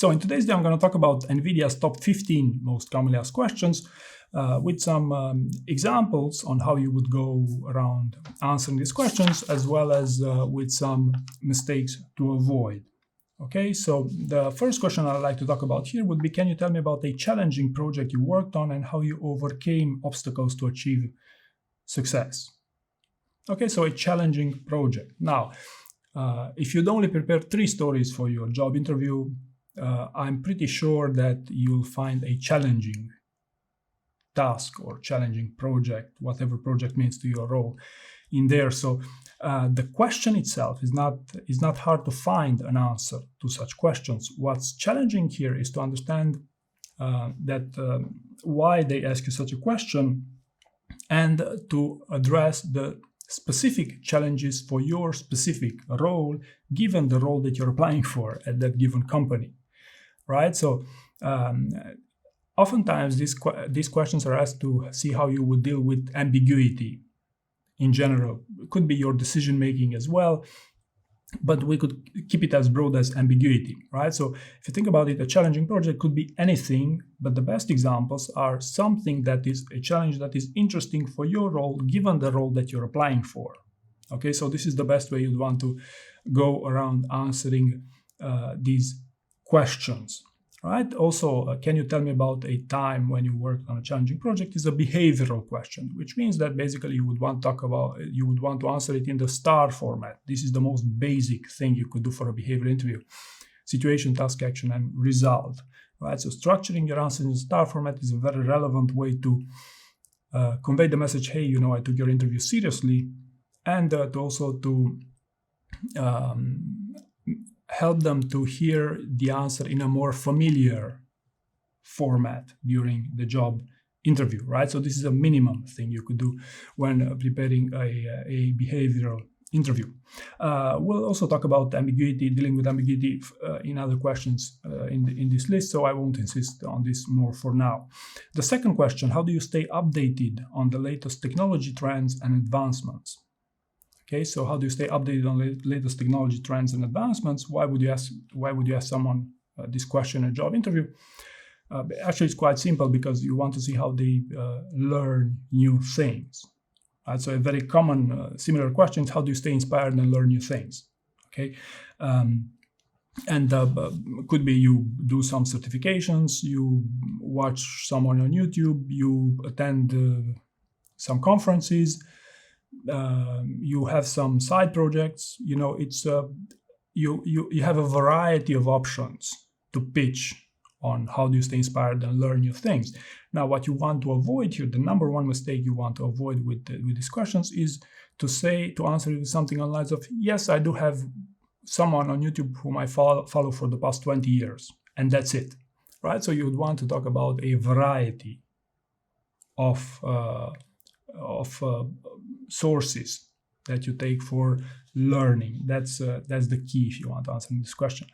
So in today's day, I'm going to talk about Nvidia's top 15 most commonly asked questions with some examples on how you would go around answering these questions, as well as with some mistakes to avoid. Okay, so the first question I'd like to talk about here would be, can you tell me about a challenging project you worked on and how you overcame obstacles to achieve success? Okay, so a challenging project. Now, if you'd only prepare 3 stories for your job interview, I'm pretty sure that you'll find a challenging task or challenging project, whatever project means to your role, in there. So the question itself is not hard to find an answer to such questions. What's challenging here is to understand why they ask you such a question, and to address the specific challenges for your specific role, given the role that you're applying for at that given company, right? So oftentimes these questions are asked to see how you would deal with ambiguity in general. It could be your decision making as well, but we could keep it as broad as ambiguity, right? So if you think about it, a challenging project could be anything, but the best examples are something that is a challenge that is interesting for your role, given the role that you're applying for. Okay, so this is the best way you'd want to go around answering these questions, right? Also, can you tell me about a time when you worked on a challenging project is a behavioral question, which means that basically you would want to answer it in the STAR format. This is the most basic thing you could do for a behavioral interview: situation, task, action, and result, right? So structuring your answer in the STAR format is a very relevant way to convey the message, hey, I took your interview seriously, and also to help them to hear the answer in a more familiar format during the job interview, right? So this is a minimum thing you could do when preparing a behavioral interview. We'll also talk about ambiguity, dealing with ambiguity in other questions in this list, so I won't insist on this more for now. The second question, how do you stay updated on the latest technology trends and advancements? Okay, so how do you stay updated on the latest technology trends and advancements? Why would you ask someone this question in a job interview? Actually, it's quite simple, because you want to see how they learn new things. Right? So a very common similar question is, how do you stay inspired and learn new things? Okay, could be you do some certifications, you watch someone on YouTube, you attend some conferences, you have some side projects. It's you have a variety of options to pitch on how do you stay inspired and learn new things. Now, what you want to avoid here, the number one mistake you want to avoid with these questions, is to answer it with something on the lines of, yes, I do have someone on YouTube whom I follow for the past 20 years, and that's it, right? So you would want to talk about a variety of sources that you take for learning. That's the key if you want to answer this question.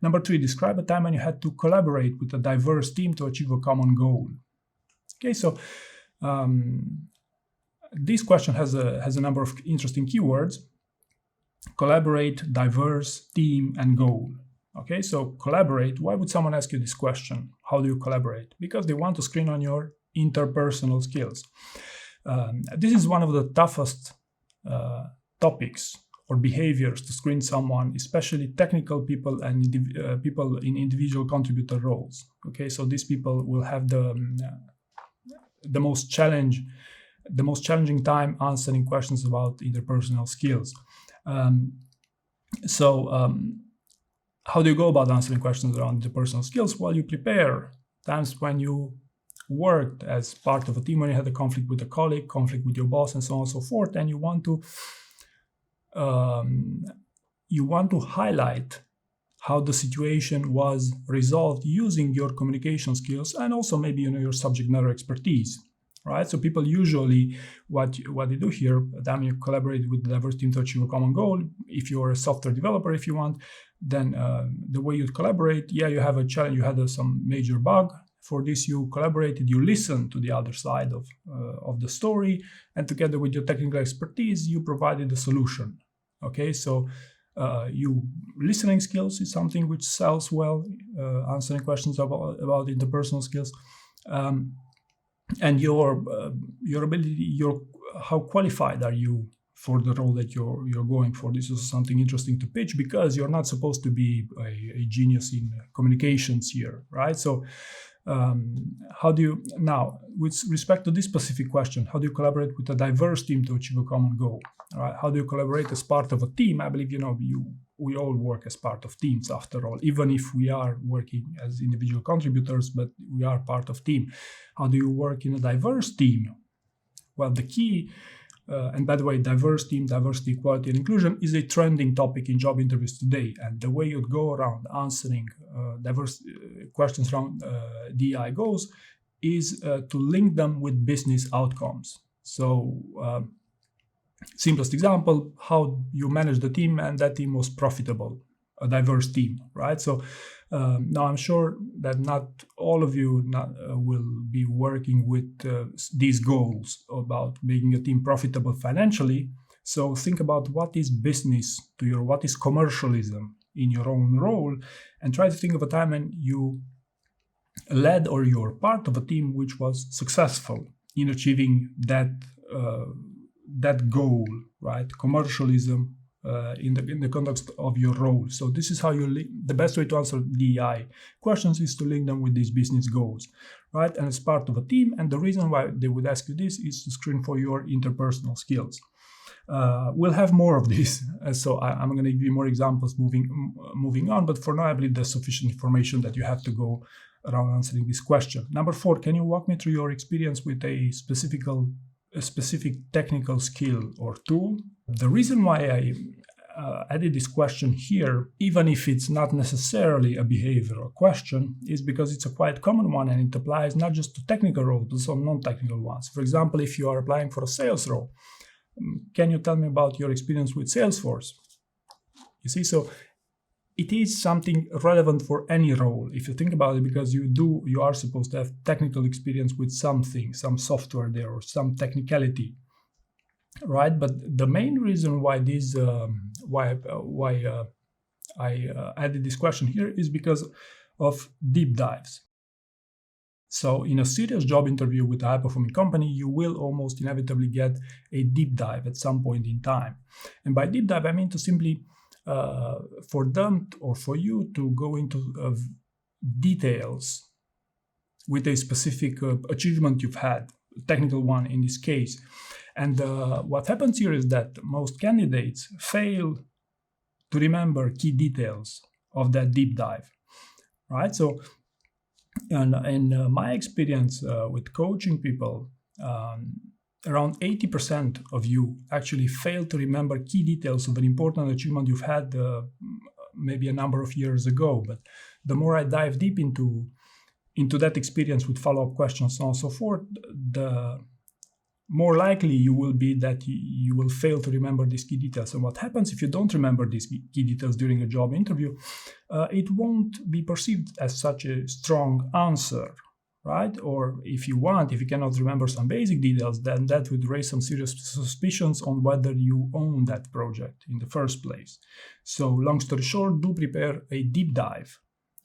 Number 3, describe a time when you had to collaborate with a diverse team to achieve a common goal. Okay, so this question has a number of interesting keywords: collaborate, diverse, team, and goal. Okay, so collaborate. Why would someone ask you this question? How do you collaborate? Because they want to screen on your interpersonal skills. This is one of the toughest topics or behaviors to screen someone, especially technical people and people in individual contributor roles. Okay, so these people will have the most challenging time answering questions about interpersonal skills. How do you go about answering questions around interpersonal skills? Well, you prepare times when you worked as part of a team, when you had a conflict with a colleague, conflict with your boss, and so on and so forth, and you want to highlight how the situation was resolved using your communication skills, and also maybe your subject matter expertise, right? So people usually, what they do here, then you collaborate with the diverse team to achieve a common goal. If you're a software developer, if you want, then the way you collaborate, you have a challenge, you had some major bug. For this, you collaborated, you listened to the other side of the story, and together with your technical expertise, you provided a solution. Okay, so You listening skills is something which sells well. Answering questions about interpersonal skills, and your ability, how qualified are you for the role that you're going for. This is something interesting to pitch, because you're not supposed to be a genius in communications here, right? So how do you, now, with respect to this specific question, how do you collaborate with a diverse team to achieve a common goal? Right? How do you collaborate as part of a team? I believe we all work as part of teams, after all, even if we are working as individual contributors, but we are part of team. How do you work in a diverse team? Well, the key, and by the way, diverse team, diversity, equality, and inclusion is a trending topic in job interviews today. And the way you'd go around answering diverse questions around DEI goals is to link them with business outcomes. So, simplest example, how you manage the team and that team was profitable, a diverse team, right? So now I'm sure that not all of you will be working with these goals about making a team profitable financially. So think about what is business to you, what is commercialism in your own role, and try to think of a time when you led or you're part of a team which was successful in achieving that goal, right? Commercialism in the context of your role. So this is how the best way to answer DEI questions is to link them with these business goals, right? And as part of a team, and the reason why they would ask you this is to screen for your interpersonal skills. We'll have more of this, so I'm going to give you more examples moving on, but for now I believe there's sufficient information that you have to go around answering this question. Number 4, can you walk me through your experience with a specific technical skill or tool? The reason why I added this question here, even if it's not necessarily a behavioral question, is because it's a quite common one, and it applies not just to technical roles, but also non-technical ones. For example, if you are applying for a sales role, can you tell me about your experience with Salesforce? You see, so it is something relevant for any role, if you think about it, because you are supposed to have technical experience with something, some software there, or some technicality, right? But the main reason why I added this question here is because of deep dives. So in a serious job interview with a high-performing company, you will almost inevitably get a deep dive at some point in time. And by deep dive, I mean to simply for them or for you to go into details with a specific achievement you've had, technical one in this case. And what happens here is that most candidates fail to remember key details of that deep dive, right? So in my experience with coaching people, around 80% of you actually fail to remember key details of an important achievement you've had maybe a number of years ago. But the more I dive deep into that experience with follow-up questions and so forth, the more likely you will be that you will fail to remember these key details. And what happens if you don't remember these key details during a job interview? It won't be perceived as such a strong answer, right? Or if you cannot remember some basic details, then that would raise some serious suspicions on whether you own that project in the first place. So long story short, do prepare a deep dive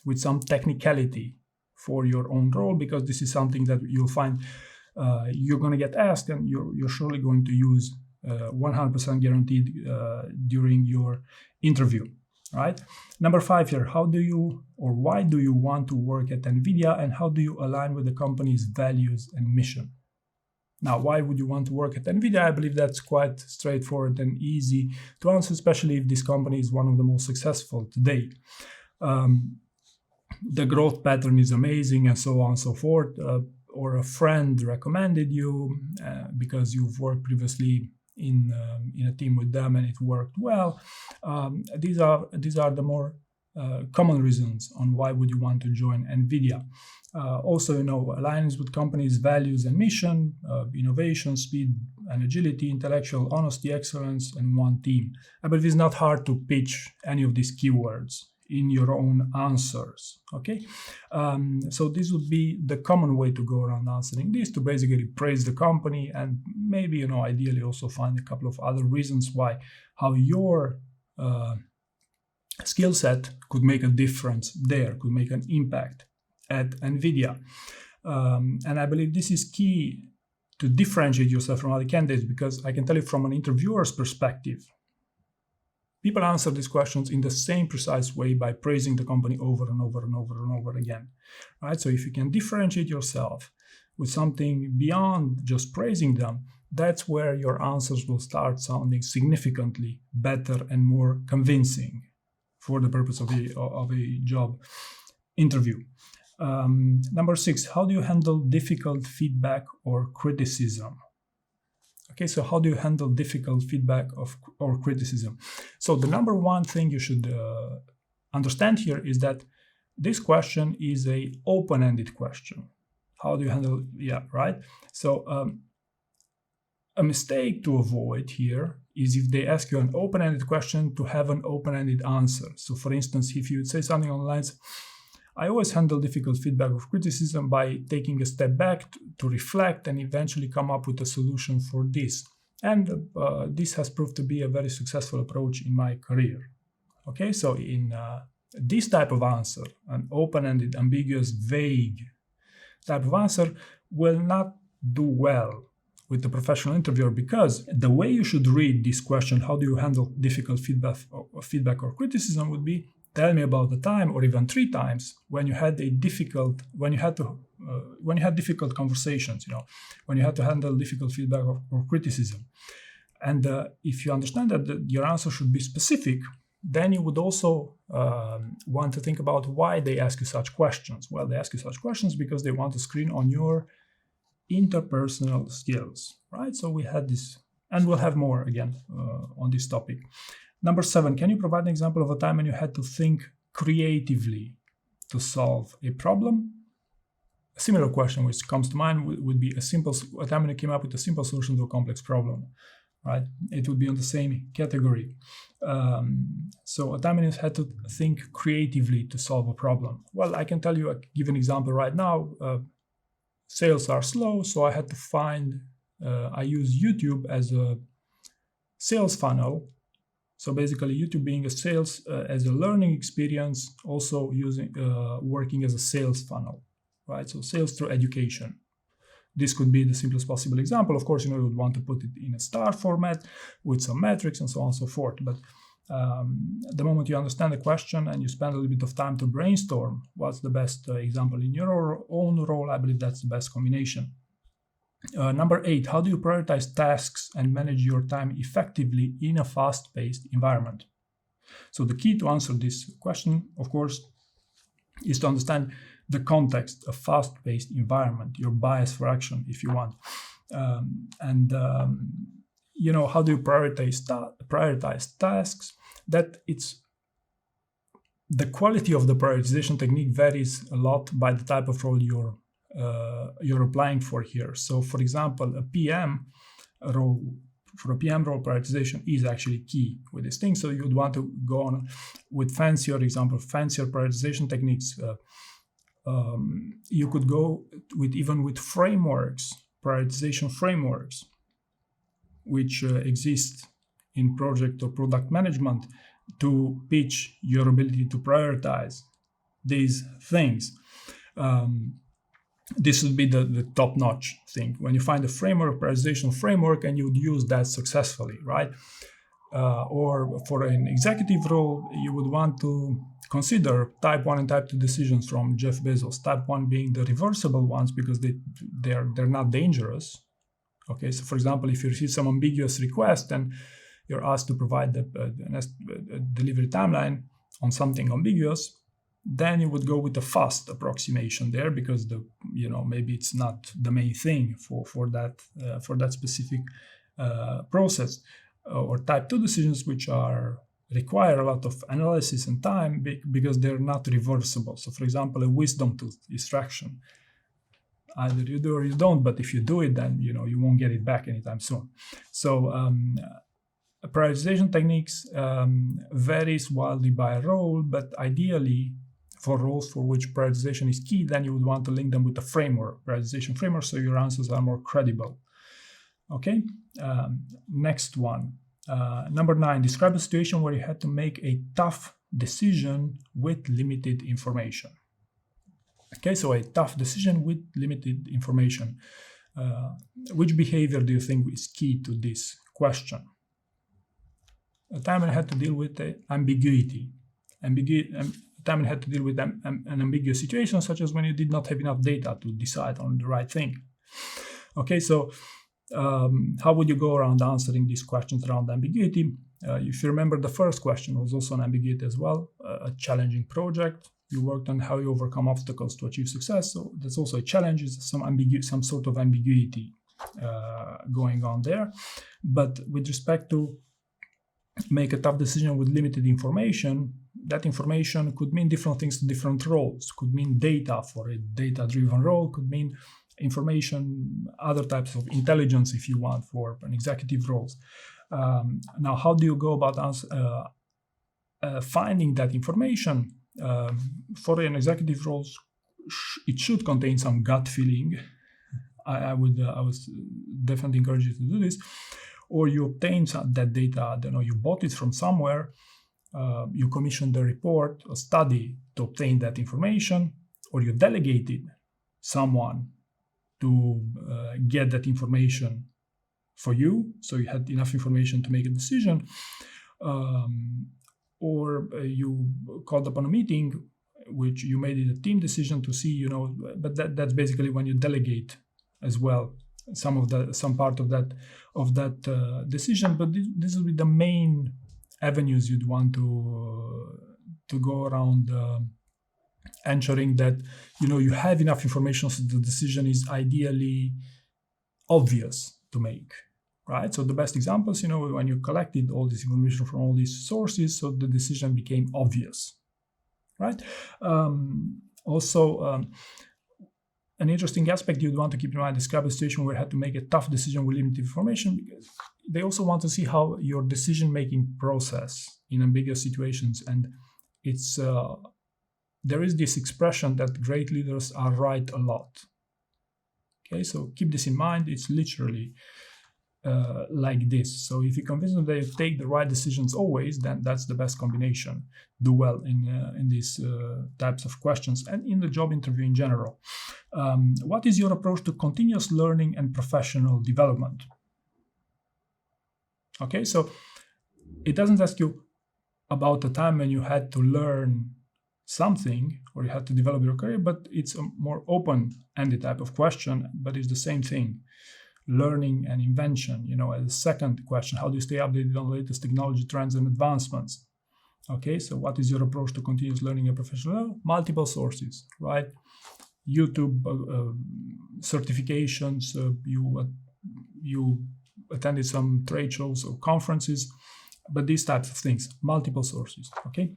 with some technicality for your own role, because this is something that you'll find you're going to get asked, and you're surely going to use 100% guaranteed during your interview. Right? Number 5 here, why do you want to work at Nvidia, and how do you align with the company's values and mission? Now, why would you want to work at Nvidia? I believe that's quite straightforward and easy to answer, especially if this company is one of the most successful today. The growth pattern is amazing, and so on and so forth. Or a friend recommended you because you've worked previously in a team with them and it worked well. These are the more common reasons on why would you want to join Nvidia. Also, aligns with company's values and mission, innovation, speed and agility, intellectual honesty, excellence, and one team. I believe it's not hard to pitch any of these keywords in your own answers, okay? So this would be the common way to go around answering this, to basically praise the company and maybe, ideally also find a couple of other reasons how your skill set could make a difference there, could make an impact at Nvidia. And I believe this is key to differentiate yourself from other candidates, because I can tell you from an interviewer's perspective, people answer these questions in the same precise way by praising the company over and over and over and over again, right? So if you can differentiate yourself with something beyond just praising them, that's where your answers will start sounding significantly better and more convincing for the purpose of a job interview. Number 6, how do you handle difficult feedback or criticism? Okay, so how do you handle difficult feedback or criticism? So the number one thing you should understand here is that this question is a open-ended question. How do you handle, yeah, right? So a mistake to avoid here is if they ask you an open-ended question to have an open-ended answer. So for instance, if you would say something on the lines, I always handle difficult feedback or criticism by taking a step back to reflect and eventually come up with a solution for this. And this has proved to be a very successful approach in my career. Okay, so in this type of answer, an open-ended, ambiguous, vague type of answer will not do well with the professional interviewer, because the way you should read this question, how do you handle difficult feedback or criticism, would be, tell me about the time, or even 3 times, when you had difficult conversations, when you had to handle difficult feedback or criticism. And if you understand that your answer should be specific, then you would also want to think about why they ask you such questions. Well, they ask you such questions because they want to screen on your interpersonal skills, right? So we had this, and we'll have more again on this topic. Number 7, can you provide an example of a time when you had to think creatively to solve a problem? A similar question which comes to mind would be a time when you came up with a simple solution to a complex problem, right? It would be on the same category. So a time when you had to think creatively to solve a problem. Well, I can tell you, give an example right now. Sales are slow, so I had to I use YouTube as a sales funnel. So basically, YouTube being a sales as a learning experience, also working as a sales funnel, right? So sales through education. This could be the simplest possible example. Of course, you would want to put it in a star format with some metrics and so on and so forth. But the moment you understand the question and you spend a little bit of time to brainstorm what's the best example in your own role, I believe that's the best combination. Number 8, how do you prioritize tasks and manage your time effectively in a fast-paced environment? So the key to answer this question, of course, is to understand the context of fast-paced environment, your bias for action, if you want. How do you prioritize tasks? That it's the quality of the prioritization technique varies a lot by the type of role you're applying for here. So, for example, a PM role prioritization is actually key with this thing. So you'd want to go on with fancier prioritization techniques. You could go with frameworks, prioritization frameworks, which exist in project or product management to pitch your ability to prioritize these things. This would be the top-notch thing. When you find a prioritization framework, and you would use that successfully, right? Or for an executive role, you would want to consider type 1 and type 2 decisions from Jeff Bezos. Type 1 being the reversible ones because they're not dangerous. Okay, so for example, if you receive some ambiguous request and you're asked to provide a delivery timeline on something ambiguous, then you would go with the fast approximation there, because maybe it's not the main thing for that specific process. Or type 2 decisions, which require a lot of analysis and time because they're not reversible. So for example, a wisdom tooth extraction, either you do or you don't, but if you do it, then you won't get it back anytime soon. So prioritization techniques varies wildly by role, but ideally for roles for which prioritization is key, then you would want to link them with the prioritization framework, so your answers are more credible. Okay, next one. Number 9, describe a situation where you had to make a tough decision with limited information. Okay, so a tough decision with limited information. Which behavior do you think is key to this question? A time I had to deal with ambiguity. Time I had to deal with an ambiguous situation, such as when you did not have enough data to decide on the right thing. Okay, so how would you go around answering these questions around ambiguity? If you remember, the first question was also on ambiguity as well, a challenging project. You worked on how you overcome obstacles to achieve success. So that's also a challenge, is some sort of ambiguity going on there. But with respect to make a tough decision with limited information, that information could mean different things to different roles. Could mean data for a data-driven role, could mean information, other types of intelligence, if you want, for an executive roles. Now, how do you go about finding that information? For an executive roles, it should contain some gut feeling. I would definitely encourage you to do this. Or you obtain that data, I don't know, you bought it from somewhere, you commissioned a report, a study to obtain that information, or you delegated someone to get that information for you, so you had enough information to make a decision, or you called upon a meeting, which you made it a team decision to see, but that's basically when you delegate as well some part of that decision. But this will be the main avenues you'd want to go around ensuring that you have enough information so the decision is ideally obvious to make, right? So the best examples, when you collected all this information from all these sources, so the decision became obvious, right? Also, an interesting aspect you'd want to keep in mind, describe a situation where you had to make a tough decision with limited information, because they also want to see how your decision-making process in ambiguous situations, and it's there is this expression that great leaders are right a lot. Okay, so keep this in mind. It's literally like this. So if you convince them they take the right decisions always, then that's the best combination. Do well in these types of questions and in the job interview in general. What is your approach to continuous learning and professional development? Okay, so it doesn't ask you about a time when you had to learn something or you had to develop your career, but it's a more open-ended type of question, but it's the same thing. Learning and invention, as a second question, how do you stay updated on the latest technology trends and advancements? Okay, so what is your approach to continuous learning and professional? Multiple sources, right? YouTube certifications, you attended some trade shows or conferences, but these types of things, multiple sources, okay?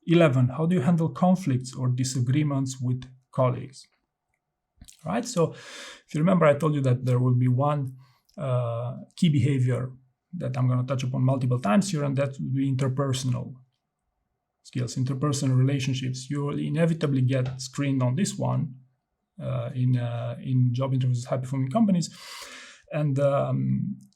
11, how do you handle conflicts or disagreements with colleagues? Right, so if you remember, I told you that there will be one key behavior that I'm going to touch upon multiple times here, and that will be interpersonal skills, interpersonal relationships. You will inevitably get screened on this one in job interviews, high-performing companies, and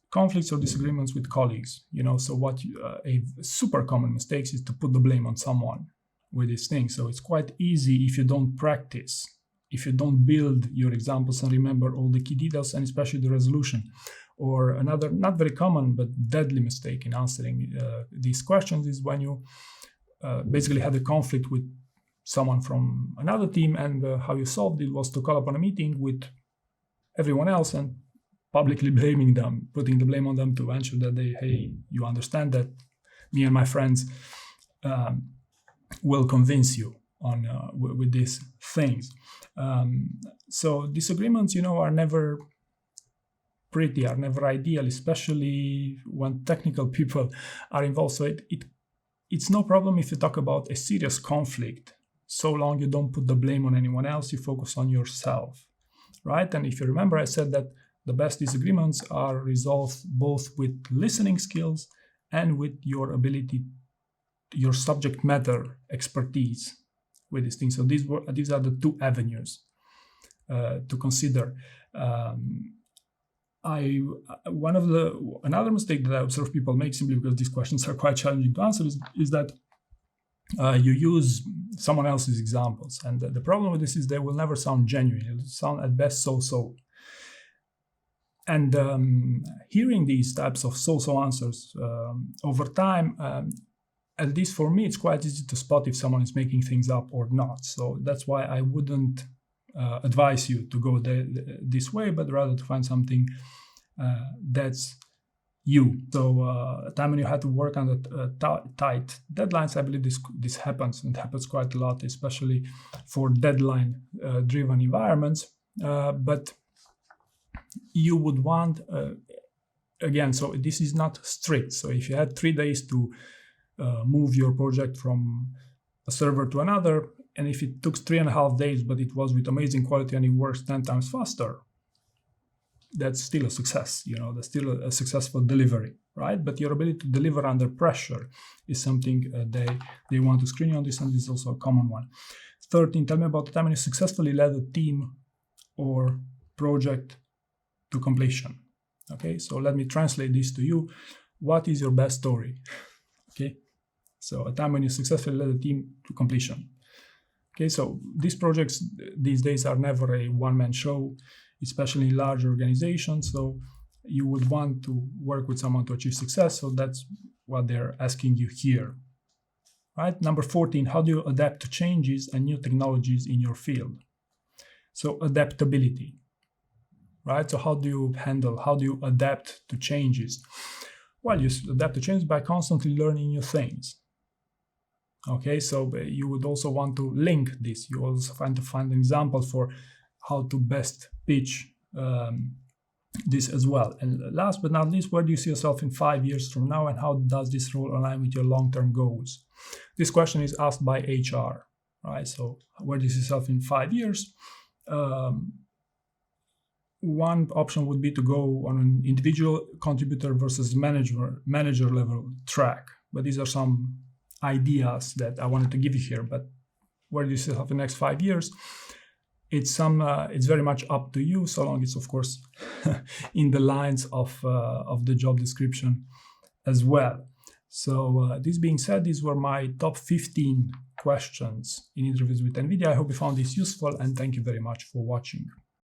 conflicts or disagreements with colleagues. So what a super common mistake is to put the blame on someone with this thing. So it's quite easy if you don't practice, if you don't build your examples and remember all the key details, and especially the resolution. Or another not very common but deadly mistake in answering these questions is when you basically had a conflict with someone from another team, and how you solved it was to call upon a meeting with everyone else and publicly blaming them, putting the blame on them to ensure that you understand that me and my friends will convince you on with these things. So disagreements, are never pretty, are never ideal, especially when technical people are involved. So it's no problem if you talk about a serious conflict, so long you don't put the blame on anyone else, you focus on yourself, right? And if you remember, I said that the best disagreements are resolved both with listening skills and with your ability, your subject matter expertise with these things. So these are the two avenues to consider. Another mistake that I observe people make, simply because these questions are quite challenging to answer, is that you use someone else's examples. And the problem with this is they will never sound genuine. It'll sound at best so-so. And hearing these types of so-so answers over time, at least for me, it's quite easy to spot if someone is making things up or not. So that's why I wouldn't advise you to go this way, but rather to find something that's you. So a time when you had to work under tight deadlines, I believe this happens, and happens quite a lot, especially for deadline-driven environments. But you would want, again, so this is not strict. So if you had 3 days to move your project from a server to another, and if it took 3.5 days, but it was with amazing quality and it works 10 times faster, that's still a success. That's still a successful delivery, right? But your ability to deliver under pressure is something they want to screen you on this, and this is also a common one. 13, tell me about the time when you successfully led a team or project to completion. Okay, so let me translate this to you. What is your best story? Okay, so a time when you successfully led a team to completion. Okay, so these projects these days are never a one-man show, especially in large organizations. So you would want to work with someone to achieve success. So that's what they're asking you here. Right? Number 14, how do you adapt to changes and new technologies in your field? So adaptability. Right? So how do you adapt to changes? Well, you adapt to changes by constantly learning new things. Okay, so you would also want to link this. You also find examples for how to best pitch this as well. And last but not least, where do you see yourself in 5 years from now, and how does this role align with your long-term goals? This question is asked by HR, right? So where do you see yourself in 5 years? One option would be to go on an individual contributor versus manager level track. But these are some ideas that I wanted to give you here. But where do you see yourself in the next 5 years? It's very much up to you, so long it's of course in the lines of the job description as well. So this being said, these were my top 15 questions in interviews with Nvidia. I hope you found this useful, and thank you very much for watching.